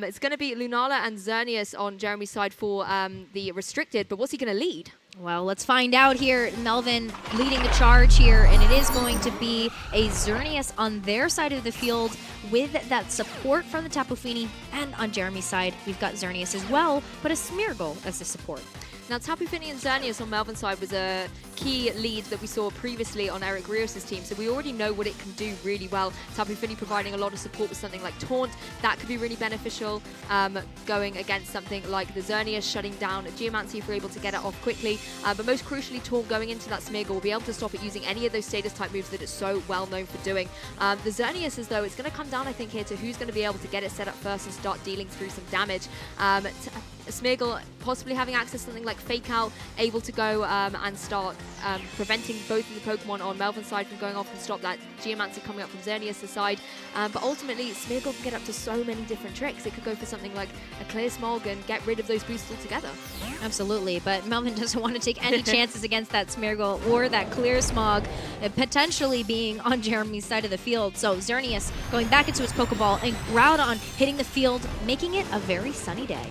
It's going to be Lunala and Xerneas on Jeremy's side for the restricted, but what's he going to lead? Well, let's find out here. Melvin leading the charge here, and it is going to be a Xerneas on their side of the field with that support from the Tapu Fini, and on Jeremy's side, we've got Xerneas as well, but a Smeargle as the support. Now, Tapu Fini and Xerneas on Melvin's side was a key lead that we saw previously on Eric Rios' team, so we already know what it can do really well. Tapu Fini providing a lot of support with something like Taunt. That could be really beneficial going against something like the Xerneas, shutting down Geomancy if we're able to get it off quickly. But most crucially, Taunt going into that Smeargle will be able to stop it using any of those status type moves that it's so well known for doing. The Xerneas, as though, it's going to come down, I think, here to who's going to be able to get it set up first and start dealing through some damage. Smeargle possibly having access to something like Fake Out, able to go and start preventing both of the Pokemon on Melvin's side from going off and stop that Geomancy coming up from Xerneas' side. But ultimately, Smeargle can get up to so many different tricks. It could go for something like a Clear Smog and get rid of those boosts altogether. Absolutely, but Melvin doesn't want to take any chances against that Smeargle or that Clear Smog potentially being on Jeremy's side of the field. So Xerneas going back into his Pokeball and Groudon hitting the field, making it a very sunny day.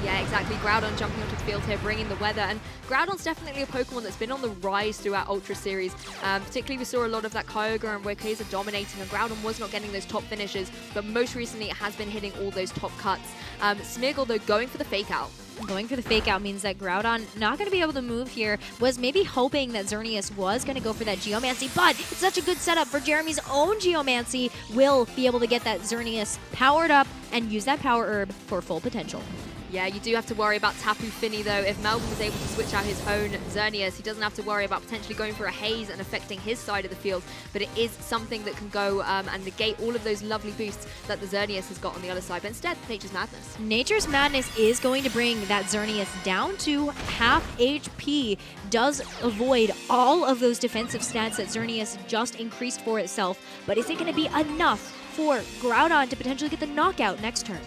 Yeah, exactly. Groudon jumping onto the field here, bringing the weather. And Groudon's definitely a Pokemon that's been on the rise throughout Ultra Series. Particularly, we saw a lot of that Kyogre and Rayquaza dominating, and Groudon was not getting those top finishes. But most recently, it has been hitting all those top cuts. Smeargle, though, going for the Fake Out. Going for the Fake Out means that Groudon not going to be able to move here. Was maybe hoping that Xerneas was going to go for that Geomancy, but it's such a good setup for Jeremy's own Geomancy. Will be able to get that Xerneas powered up and use that Power Herb for full potential. Yeah, you do have to worry about Tapu Fini, though. If Melvin was able to switch out his own Xerneas, he doesn't have to worry about potentially going for a haze and affecting his side of the field. But it is something that can go and negate all of those lovely boosts that the Xerneas has got on the other side. But instead, Nature's Madness. Nature's Madness is going to bring that Xerneas down to half HP. Does avoid all of those defensive stats that Xerneas just increased for itself. But is it going to be enough for Groudon to potentially get the knockout next turn?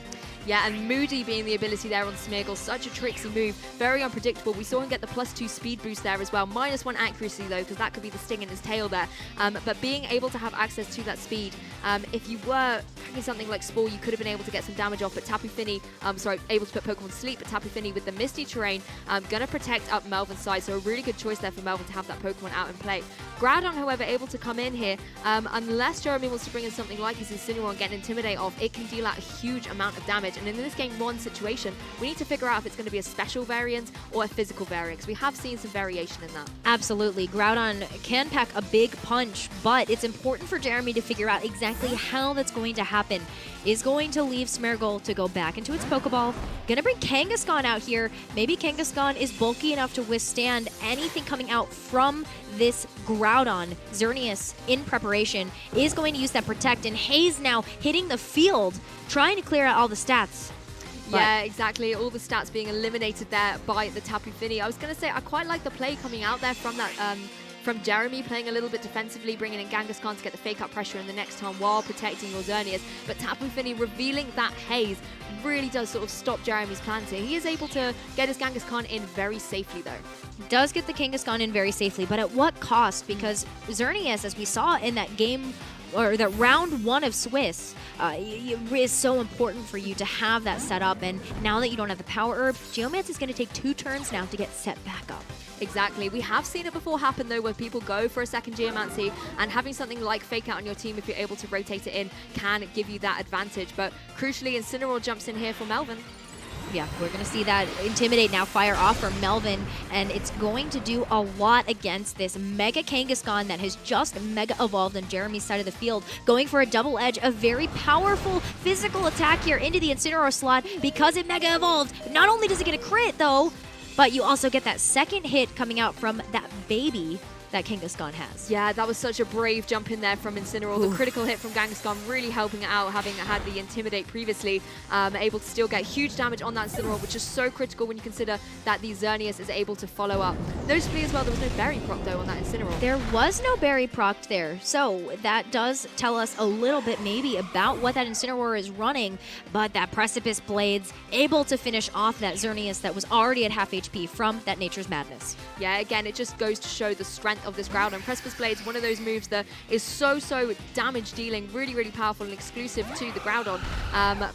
Yeah, and Moody being the ability there on Smeargle, such a tricksy move, very unpredictable. We saw him get the +2 speed boost there as well, -1 accuracy though, because that could be the sting in his tail there. But being able to have access to that speed, if you were packing something like Spore, you could have been able to get some damage off, but Tapu Fini, able to put Pokemon to sleep, but Tapu Fini with the Misty Terrain, gonna protect up Melvin's side, so a really good choice there for Melvin to have that Pokemon out in play. Groudon, however, able to come in here, unless Jeremy wants to bring in something like his Incineroar and get an Intimidate off, it can deal out a huge amount of damage. And in this Game 1 situation, we need to figure out if it's going to be a special variant or a physical variant, because we have seen some variation in that. Absolutely. Groudon can pack a big punch, but it's important for Jeremy to figure out exactly how that's going to happen. Is going to leave Smeargle to go back into its Pokeball. Gonna bring Kangaskhan out here. Maybe Kangaskhan is bulky enough to withstand anything coming out from this Groudon. Xerneas, in preparation, is going to use that Protect, and Haze now hitting the field, trying to clear out all the stats. Yeah, exactly. All the stats being eliminated there by the Tapu Fini. I was going to say, I quite like the play coming out there from that from Jeremy, playing a little bit defensively, bringing in Kangaskhan to get the Fake Out pressure in the next turn while protecting your Xerneas. But Tapu Fini revealing that haze really does sort of stop Jeremy's plans here. He is able to get his Kangaskhan in very safely, though. Does get the Kangaskhan in very safely, but at what cost? Because Xerneas, as we saw in that game, or that round 1 of Swiss, it is so important for you to have that set up. And now that you don't have the Power Herb, Geomancy is going to take 2 turns now to get set back up. Exactly. We have seen it before happen, though, where people go for a second Geomancy, and having something like Fake Out on your team, if you're able to rotate it in, can give you that advantage. But crucially, Incineroar jumps in here for Melvin. Yeah, we're going to see that Intimidate now fire off from Melvin, and it's going to do a lot against this Mega Kangaskhan that has just Mega Evolved on Jeremy's side of the field, going for a double edge, a very powerful physical attack here into the Incineroar slot because it Mega Evolved. Not only does it get a crit, though, but you also get that second hit coming out from that baby that Kangaskhan has. Yeah, that was such a brave jump in there from Incineroar. The critical hit from Kangaskhan really helping it out, having had the Intimidate previously, able to still get huge damage on that Incineroar, which is so critical when you consider that the Xerneas is able to follow up. Notably as well, there was no Berry Proc though on that Incineroar. There was no Berry Proc there, so that does tell us a little bit maybe about what that Incineroar is running, but that Precipice Blades able to finish off that Xerneas that was already at half HP from that Nature's Madness. Yeah, again, it just goes to show the strength strength of this Groudon. Precipice Blade's one of those moves that is so damage dealing, really powerful and exclusive to the Groudon,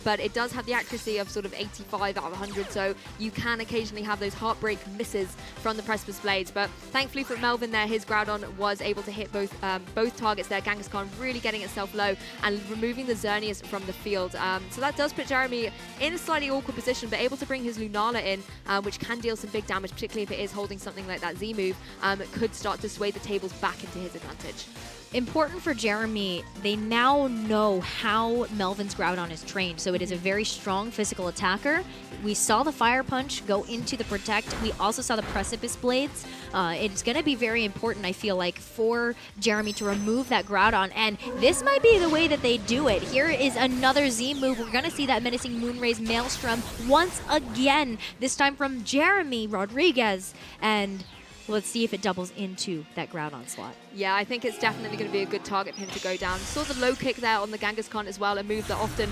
but it does have the accuracy of sort of 85 out of 100, so you can occasionally have those heartbreak misses from the Precipice Blades. But thankfully for Melvin there, his Groudon was able to hit both targets there. Kangaskhan really getting itself low and removing the Xerneas from the field. So that does put Jeremy in a slightly awkward position, but able to bring his Lunala in, which can deal some big damage, particularly if it is holding something like that Z move. It could start to sway the tables back into his advantage. Important for Jeremy, they now know how Melvin's Groudon is trained, so it is a very strong physical attacker. We saw the Fire Punch go into the Protect. We also saw the Precipice Blades. It's going to be very important, I feel like, for Jeremy to remove that Groudon, and this might be the way that they do it. Here is another Z move. We're going to see that Menacing Moonraze Maelstrom once again, this time from Jeremy Rodrigues, and let's see if it doubles into that Groudon slot. Yeah, I think it's definitely going to be a good target for him to go down. Saw the low kick there on the Kangaskhan as well, a move that often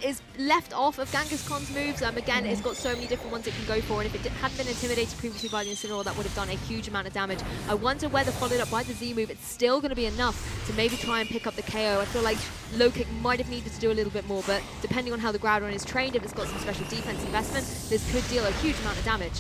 is left off of Kangaskhan's moves. Again, it's got so many different ones it can go for, and if it hadn't been intimidated previously by the Incineroar, that would have done a huge amount of damage. I wonder whether followed up by the Z move, it's still going to be enough to maybe try and pick up the KO. I feel like low kick might have needed to do a little bit more, but depending on how the Groudon is trained, if it's got some special defense investment, this could deal a huge amount of damage.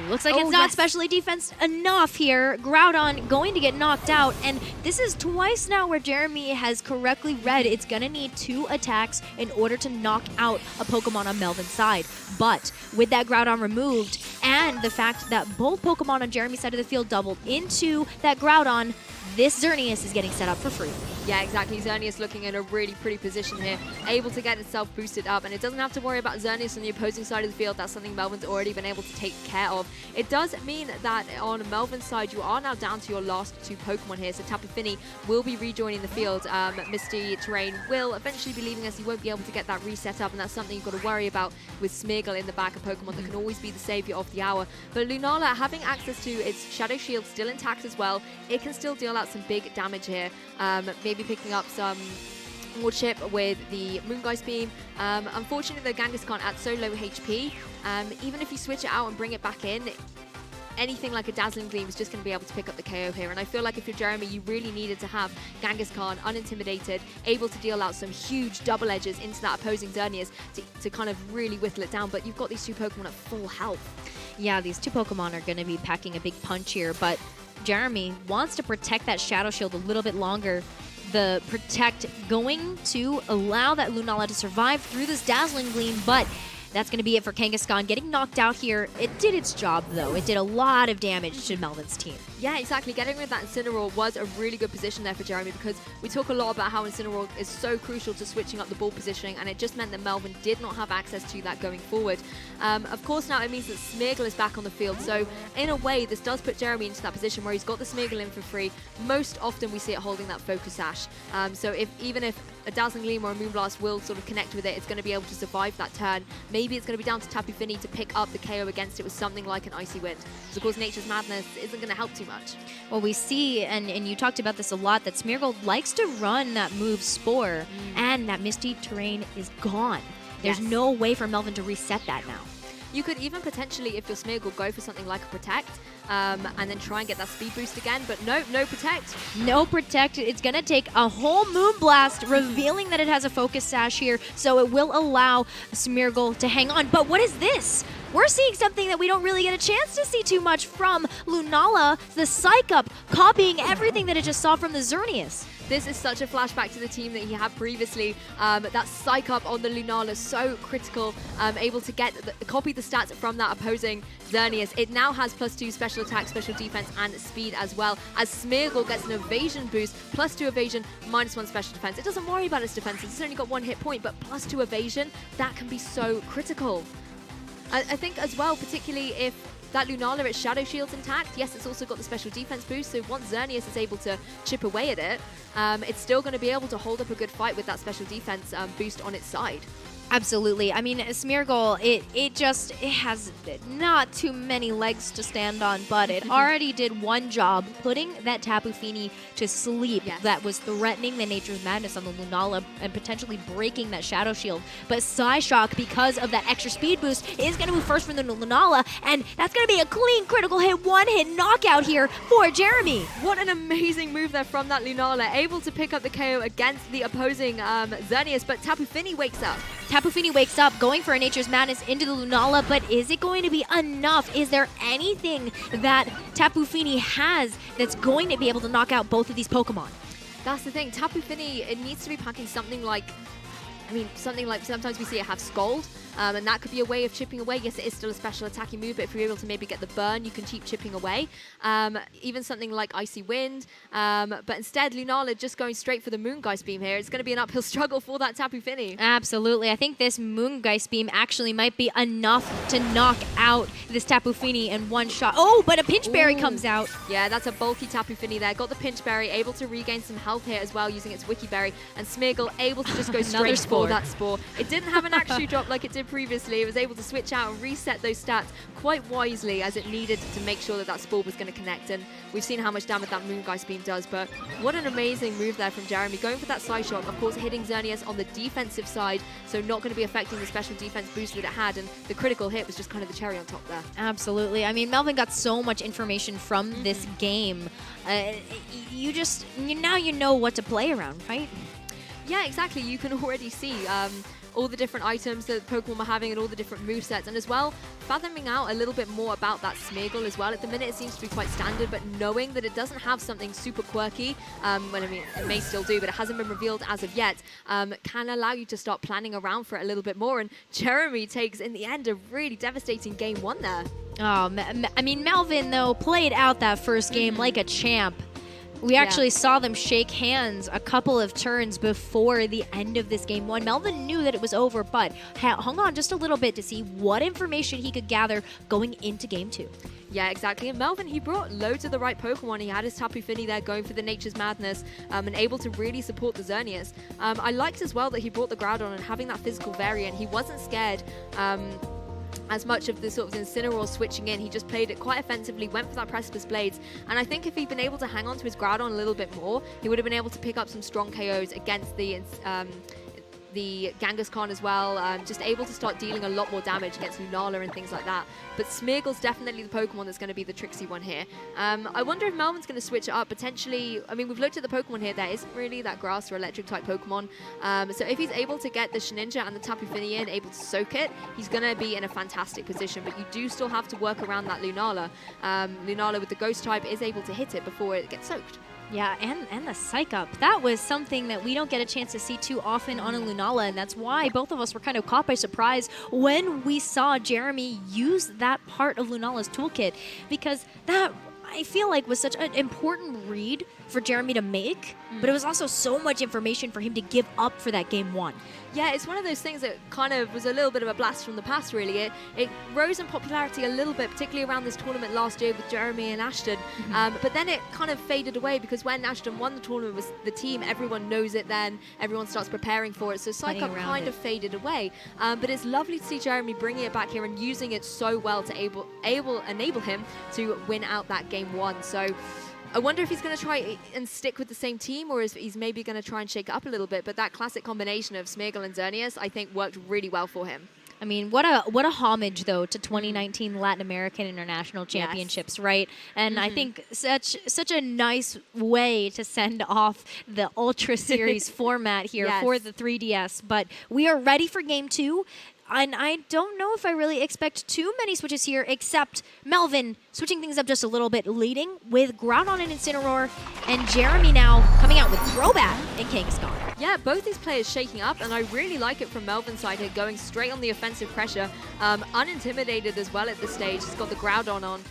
Looks like it's not specially defense enough here. Groudon going to get knocked out, and this is twice now where Jeremy has correctly read it's going to need 2 attacks in order to knock out a Pokemon on Melvin's side. But with that Groudon removed, and the fact that both Pokemon on Jeremy's side of the field doubled into that Groudon, this Xerneas is getting set up for free. Yeah, exactly. Xerneas looking in a really pretty position here, able to get itself boosted up, and it doesn't have to worry about Xerneas on the opposing side of the field. That's something Melvin's already been able to take care of. It does mean that on Melvin's side, you are now down to your last 2 Pokemon here, so Tapu Fini will be rejoining the field. Misty Terrain will eventually be leaving us. He won't be able to get that reset up, and that's something you've got to worry about with Smeargle in the back, a Pokemon that can always be the savior of the hour. But Lunala, having access to its Shadow Shield still intact as well, it can still deal out some big damage here. Maybe picking up some more chip with the Moongeist Beam. Unfortunately, the Kangaskhan at so low HP, even if you switch it out and bring it back in, anything like a Dazzling Gleam is just going to be able to pick up the KO here. And I feel like if you're Jeremy, you really needed to have Kangaskhan unintimidated, able to deal out some huge double edges into that opposing Xerneas to kind of really whittle it down. But you've got these 2 Pokemon at full health. Yeah, these 2 Pokemon are going to be packing a big punch here, but Jeremy wants to protect that Shadow Shield a little bit longer. The Protect going to allow that Lunala to survive through this Dazzling Gleam, but that's going to be it for Kangaskhan. Getting knocked out here, it did its job, though. It did a lot of damage to Melvin's team. Yeah, exactly. Getting rid of that Incineroar was a really good position there for Jeremy, because we talk a lot about how Incineroar is so crucial to switching up the ball positioning, and it just meant that Melvin did not have access to that going forward. Of course, now it means that Smeargle is back on the field, so in a way, this does put Jeremy into that position where he's got the Smeargle in for free. Most often, we see it holding that Focus Sash. So even if a Dazzling Gleam or a Moonblast will sort of connect with it, it's going to be able to survive that turn. Maybe it's going to be down to Tapu Fini to pick up the KO against it with something like an Icy Wind. Because of course, Nature's Madness isn't going to help too much. Well, we see, and you talked about this a lot, that Smeargle likes to run that move Spore, and that Misty Terrain is gone. There's no way for Melvin to reset that now. You could even potentially, if you're Smeargle, go for something like a Protect, and then try and get that speed boost again, but no Protect. No Protect. It's going to take a whole Moonblast, revealing that it has a Focus Sash here, so it will allow Smeargle to hang on. But what is this? We're seeing something that we don't really get a chance to see too much from Lunala, the Psych Up, copying everything that it just saw from the Xerneas. This is such a flashback to the team that he had previously. That Psych Up on the Lunala is so critical, able to copy the stats from that opposing Xerneas. It now has +2 special attack, special defense, and speed as well, as Smeargle gets an evasion boost, +2 evasion, -1 special defense. It doesn't worry about its defenses, it's only got 1 hit point, but +2 evasion, that can be so critical. I think as well, particularly if that Lunala, its Shadow Shield's intact. Yes, it's also got the special defense boost, so once Xerneas is able to chip away at it, it's still going to be able to hold up a good fight with that special defense boost on its side. Absolutely. I mean, Smeargle, it has not too many legs to stand on, but it already did one job, putting that Tapu Fini to sleep. Yes. That was threatening the Nature's Madness on the Lunala and potentially breaking that Shadow Shield. But Psyshock, because of that extra speed boost, is going to move first from the Lunala, and that's going to be a clean critical hit, one-hit knockout here for Jeremy. What an amazing move there from that Lunala, able to pick up the KO against the opposing Xerneas, but Tapu Fini wakes up. Tapu Fini wakes up, going for a Nature's Madness into the Lunala, but is it going to be enough? Is there anything that Tapu Fini has that's going to be able to knock out both of these Pokemon? That's the thing. Tapu Fini, it needs to be packing something like, sometimes we see it have Scald, and that could be a way of chipping away. Yes, it is still a special attacking move, but if you're able to maybe get the burn, you can keep chipping away. Even something like Icy Wind, but instead, Lunala just going straight for the Moongeist Beam here. It's going to be an uphill struggle for that Tapu Fini. Absolutely. I think this Moongeist Beam actually might be enough to knock out this Tapu Fini in one shot. Oh, but a Pinch Berry comes out. Yeah, that's a bulky Tapu Fini there. Got the Pinch Berry, able to regain some health here as well using its Wiki Berry, and Smeargle able to just go straight for that Spore. It didn't have an Axe drop like it did previously. It was able to switch out and reset those stats quite wisely as it needed to make sure that that Spore was going to connect, and we've seen how much damage that Moongeist Beam does, but what an amazing move there from Jeremy, going for that side shot, of course hitting Xerneas on the defensive side, so not going to be affecting the special defense boost that it had, and the critical hit was just kind of the cherry on top there. Absolutely. I mean, Melvin got so much information from this game. Now you know what to play around, right? Yeah, exactly. You can already see all the different items that Pokemon were having and all the different movesets, and as well, fathoming out a little bit more about that Smeargle as well. At the minute, it seems to be quite standard, but knowing that it doesn't have something super quirky, it may still do, but it hasn't been revealed as of yet, can allow you to start planning around for it a little bit more, and Jeremy takes, in the end, a really devastating game one there. Oh, I mean, Melvin, though, played out that first game like a champ. We actually saw them shake hands a couple of turns before the end of this game one. Melvin knew that it was over, but hung on just a little bit to see what information he could gather going into game two. Yeah, exactly. And Melvin, he brought loads of the right Pokemon. He had his Tapu Fini there going for the Nature's Madness and able to really support the Xerneas. I liked as well that he brought the Groudon and having that physical variant. He wasn't scared as much of the sort of Incineroar switching in. He just played it quite offensively, went for that Precipice Blades, and I think if he'd been able to hang on to his Groudon a little bit more, he would have been able to pick up some strong KOs against the Kangaskhan as well, just able to start dealing a lot more damage against Lunala and things like that. But Smeargle's definitely the Pokemon that's going to be the tricksy one here. I wonder if Melvin's going to switch it up potentially. I mean, we've looked at the Pokemon here. There isn't really that grass or electric type Pokemon. So if he's able to get the Shedinja and the Tapu Fini in, able to soak it, he's going to be in a fantastic position. But you do still have to work around that Lunala. Lunala with the Ghost type is able to hit it before it gets soaked. Yeah, and the Psych Up. That was something that we don't get a chance to see too often on a Lunala, and that's why both of us were kind of caught by surprise when we saw Jeremy use that part of Lunala's toolkit, because that, I feel like, was such an important read for Jeremy to make, but it was also so much information for him to give up for that game one. Yeah, it's one of those things that kind of was a little bit of a blast from the past, really. It rose in popularity a little bit, particularly around this tournament last year with Jeremy and Ashton. But then it kind of faded away because when Ashton won the tournament with the team, everyone knows it then, everyone starts preparing for it. So Psych Up kind of faded away. But it's lovely to see Jeremy bringing it back here and using it so well to enable him to win out that game one. So I wonder if he's going to try and stick with the same team, or if he's maybe going to try and shake it up a little bit. But that classic combination of Smeargle and Xerneas, I think, worked really well for him. I mean, what a homage, though, to 2019 Latin American International Championships, right? And I think such a nice way to send off the Ultra Series format here for the 3DS. But we are ready for Game 2. And I don't know if I really expect too many switches here, except Melvin switching things up just a little bit, leading with Groudon and Incineroar, and Jeremy now coming out with Crobat and Kangaskhan. Yeah, both these players shaking up, and I really like it from Melvin's side here, going straight on the offensive pressure, unintimidated as well at this stage. He's got the Groudon on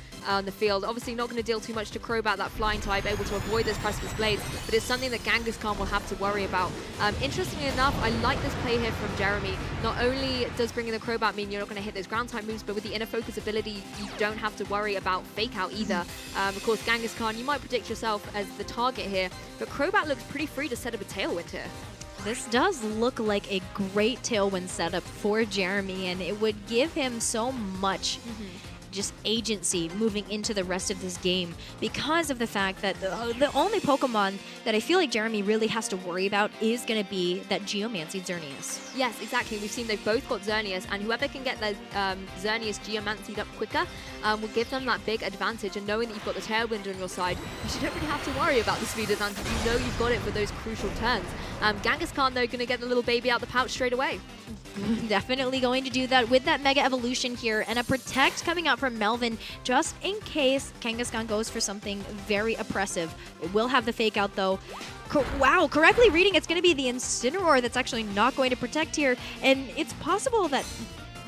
the field. Obviously not going to deal too much to Crobat, that flying type, able to avoid those Precipice Blades, but it's something that Kangaskhan will have to worry about. Interestingly enough, I like this play here from Jeremy. Not only does bringing the Crobat mean you're not going to hit those ground type moves, but with the inner focus ability, you don't have to worry about fake out either. Of course, Kangaskhan, you might predict yourself as the target here, but Crobat looks pretty free to set up a Tailwind here. This does look like a great Tailwind setup for Jeremy, and it would give him so much just agency moving into the rest of this game because of the fact that the only Pokemon that I feel like Jeremy really has to worry about is going to be that Geomancy Xerneas. Yes, exactly. We've seen they've both got Xerneas, and whoever can get their Xerneas Geomancied up quicker will give them that big advantage. And knowing that you've got the Tailwind on your side, you don't really have to worry about the speed advantage. You know you've got it for those crucial turns. Kangaskhan, though, going to get the little baby out the pouch straight away. Definitely going to do that with that Mega Evolution here, and a Protect coming out from Melvin just in case Kangaskhan goes for something very oppressive. It will have the Fake Out, though. Wow, correctly reading, it's going to be the Incineroar that's actually not going to Protect here, and it's possible that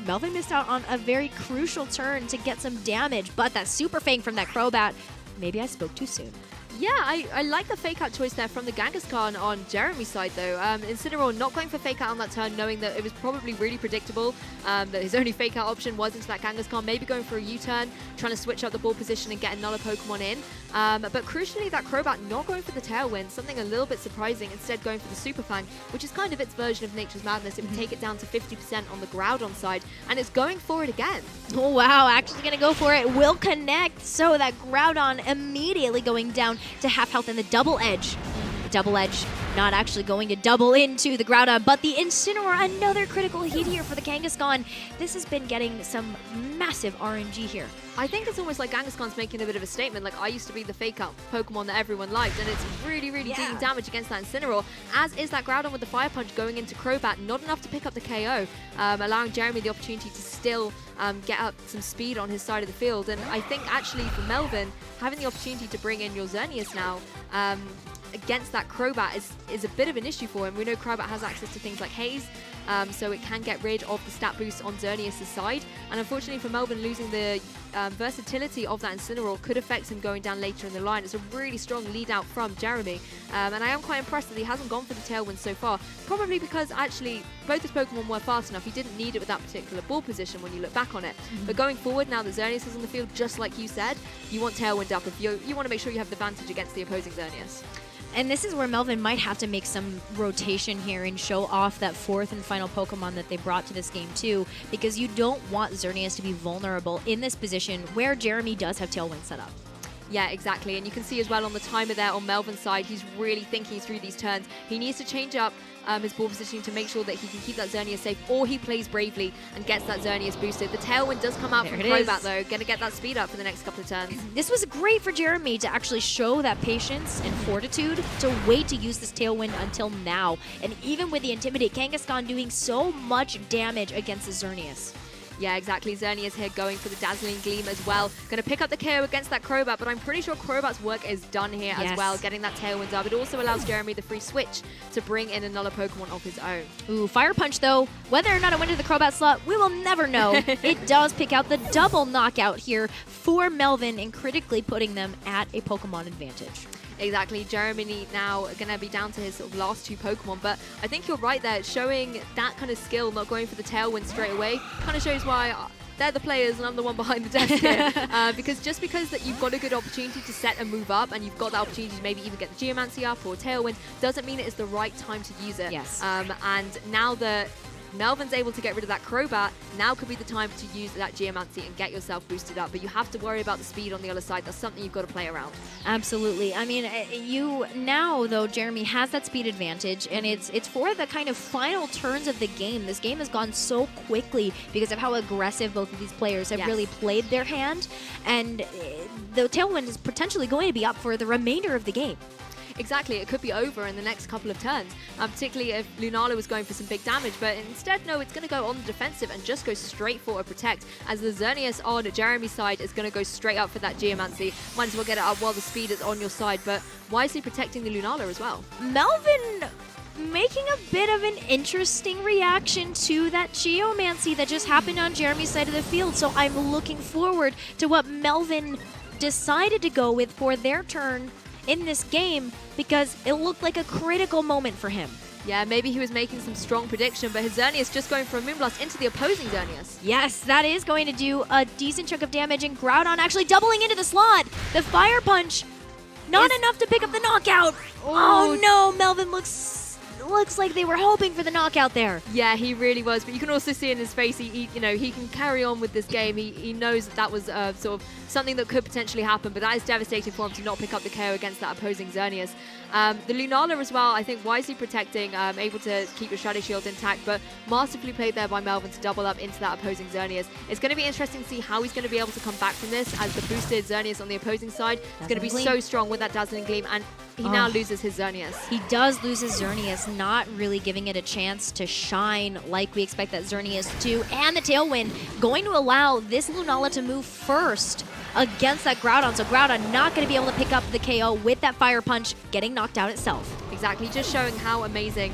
Melvin missed out on a very crucial turn to get some damage, but that Super Fang from that Crobat, maybe I spoke too soon. Yeah, I like the Fake Out choice there from the Kangaskhan on Jeremy's side, though. Incineroar not going for Fake Out on that turn, knowing that it was probably really predictable that his only Fake Out option was into that Kangaskhan, maybe going for a U-turn, trying to switch up the ball position and get another Pokemon in. But crucially, that Crobat not going for the Tailwind, something a little bit surprising, instead going for the Super Fang, which is kind of its version of Nature's Madness. It would take it down to 50% on the Groudon side, and it's going for it again. Oh, wow, actually going to go for it. Will connect, so that Groudon immediately going down to half health in the Double Edge. The Double Edge not actually going to double into the Groudon, but the Incineroar, another critical hit here for the Kangaskhan. This has been getting some massive RNG here. I think it's almost like Kangaskhan's making a bit of a statement, like, I used to be the Fake Out Pokemon that everyone liked, and it's really, really dealing damage against that Incineroar, as is that Groudon with the Fire Punch going into Crobat, not enough to pick up the KO, allowing Jeremy the opportunity to still get up some speed on his side of the field. And I think actually for Melvin, having the opportunity to bring in your Xerneas now, against that Crobat is a bit of an issue for him. We know Crobat has access to things like Haze, so it can get rid of the stat boost on Xerneas' side. And unfortunately for Melvin, losing the versatility of that Incineroar could affect him going down later in the line. It's a really strong lead out from Jeremy, and I am quite impressed that he hasn't gone for the Tailwind so far, probably because actually both his Pokemon were fast enough. He didn't need it with that particular ball position when you look back on it. But going forward, now that Xerneas is on the field, just like you said, you want Tailwind up if you want to make sure you have the advantage against the opposing Xerneas. And this is where Melvin might have to make some rotation here and show off that fourth and final Pokemon that they brought to this game too, because you don't want Xerneas to be vulnerable in this position where Jeremy does have Tailwind set up. Yeah, exactly. And you can see as well on the timer there on Melvin's side, he's really thinking through these turns. He needs to change up his ball positioning to make sure that he can keep that Xerneas safe, or he plays bravely and gets that Xerneas boosted. The Tailwind does come out from Crobat, though. Going to get that speed up for the next couple of turns. This was great for Jeremy to actually show that patience and fortitude to wait to use this Tailwind until now. And even with the Intimidate, Kangaskhan doing so much damage against the Xerneas. Yeah, exactly. Xerneas here going for the Dazzling Gleam as well. Going to pick up the KO against that Crobat, but I'm pretty sure Crobat's work is done here as well, getting that Tailwind up. It also allows Jeremy the free switch to bring in another Pokemon of his own. Ooh, Fire Punch, though. Whether or not it went to the Crobat slot, we will never know. It does pick out the double knockout here for Melvin and critically putting them at a Pokemon advantage. Exactly. Jeremy now going to be down to his sort of last two Pokemon, but I think you're right there. Showing that kind of skill, not going for the Tailwind straight away, kind of shows why they're the players and I'm the one behind the desk here. Because just because that you've got a good opportunity to set a move up and you've got the opportunity to maybe even get the Geomancy up or Tailwind, doesn't mean it is the right time to use it. Yes. And now that Melvin's able to get rid of that Crobat, now could be the time to use that Geomancy and get yourself boosted up. But you have to worry about the speed on the other side. That's something you've got to play around. Absolutely. I mean, now, though, Jeremy has that speed advantage, and it's for the kind of final turns of the game. This game has gone so quickly because of how aggressive both of these players have really played their hand, and the Tailwind is potentially going to be up for the remainder of the game. Exactly, it could be over in the next couple of turns, particularly if Lunala was going for some big damage, but instead, no, it's going to go on the defensive and just go straight for a Protect, as the Xerneas on Jeremy's side is going to go straight up for that Geomancy. Might as well get it up while the speed is on your side, but wisely protecting the Lunala as well. Melvin making a bit of an interesting reaction to that Geomancy that just happened on Jeremy's side of the field, so I'm looking forward to what Melvin decided to go with for their turn in this game, because it looked like a critical moment for him. Yeah, maybe he was making some strong prediction, but his Xerneas just going for a Moonblast into the opposing Xerneas. Yes, that is going to do a decent chunk of damage, and Groudon actually doubling into the slot. The Fire Punch, not enough to pick up the knockout. Oh no, Melvin looks it looks like they were hoping for the knockout there. Yeah, he really was. But you can also see in his face, he can carry on with this game. He knows that was sort of something that could potentially happen, but that is devastating for him to not pick up the KO against that opposing Xerneas. The Lunala as well, I think wisely protecting, able to keep the Shadow Shield intact, but masterfully played there by Melvin to double up into that opposing Xerneas. It's going to be interesting to see how he's going to be able to come back from this, as the boosted Xerneas on the opposing side is going to be so strong with that Dazzling Gleam, and he now loses his Xerneas. He does lose his Xerneas, not really giving it a chance to shine like we expect that Xerneas to, and the Tailwind going to allow this Lunala to move first against that Groudon. So Groudon not going to be able to pick up the KO with that Fire Punch, getting knocked out itself. Exactly, just showing how amazing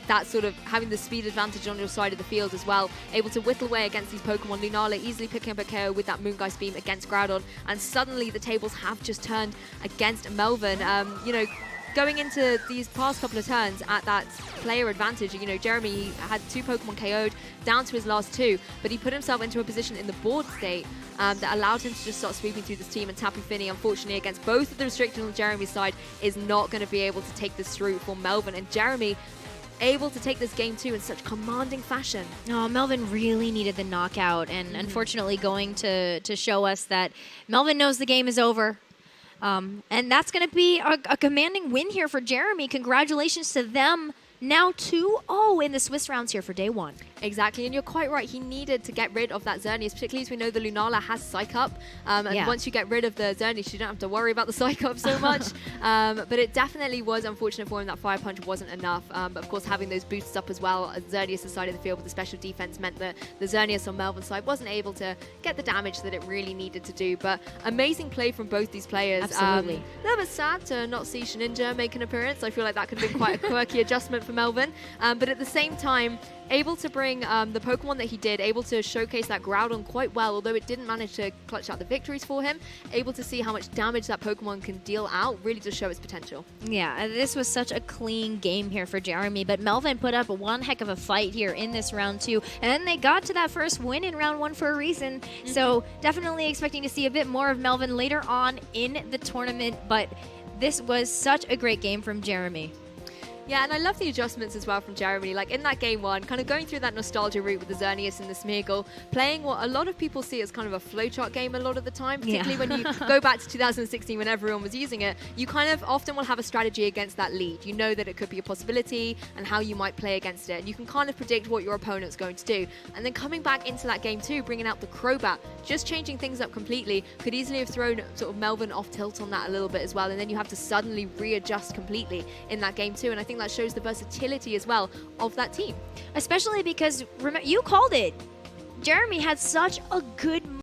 that sort of having the speed advantage on your side of the field as well, able to whittle away against these Pokemon. Lunala easily picking up a KO with that Moongeist Beam against Groudon, and suddenly the tables have just turned against Melvin. Going into these past couple of turns at that player advantage, Jeremy had 2 Pokemon KO'd, down to his last 2, but he put himself into a position in the board state that allowed him to just start sweeping through this team, and Tapu Fini, unfortunately, against both of the restricted on Jeremy's side, is not going to be able to take this through for Melvin, and Jeremy able to take this game 2 in such commanding fashion. Oh, Melvin really needed the knockout, and unfortunately going to show us that Melvin knows the game is over. And that's going to be a commanding win here for Jeremy. Congratulations to them. Now 2-0 in the Swiss rounds here for day 1. Exactly, and you're quite right. He needed to get rid of that Xerneas, particularly as we know the Lunala has Psych Up. And once you get rid of the Xerneas, you don't have to worry about the Psych Up so much. But it definitely was unfortunate for him that Fire Punch wasn't enough. But of course, having those boosts up as well, Xerneas' side of the field with the special defense meant that the Xerneas on Melvin's side wasn't able to get the damage that it really needed to do. But amazing play from both these players. Absolutely. A little bit sad to not see Shedinja make an appearance. I feel like that could have been quite a quirky adjustment for Melvin. But at the same time, able to bring the Pokemon that he did, able to showcase that Groudon quite well, although it didn't manage to clutch out the victories for him, able to see how much damage that Pokemon can deal out, really does show its potential. Yeah, this was such a clean game here for Jeremy, but Melvin put up one heck of a fight here in this round 2, and they got to that first win in round 1 for a reason. So definitely expecting to see a bit more of Melvin later on in the tournament, but this was such a great game from Jeremy. Yeah, and I love the adjustments as well from Jeremy. Like in that game 1, kind of going through that nostalgia route with the Xerneas and the Smeargle, playing what a lot of people see as kind of a flowchart game a lot of the time, particularly when you go back to 2016 when everyone was using it, you kind of often will have a strategy against that lead. You know that it could be a possibility and how you might play against it. And you can kind of predict what your opponent's going to do. And then coming back into that game 2, bringing out the Crobat, just changing things up completely, could easily have thrown sort of Melvin off tilt on that a little bit as well. And then you have to suddenly readjust completely in that game 2. And I think that shows the versatility as well of that team. Especially because, you called it, Jeremy had such a good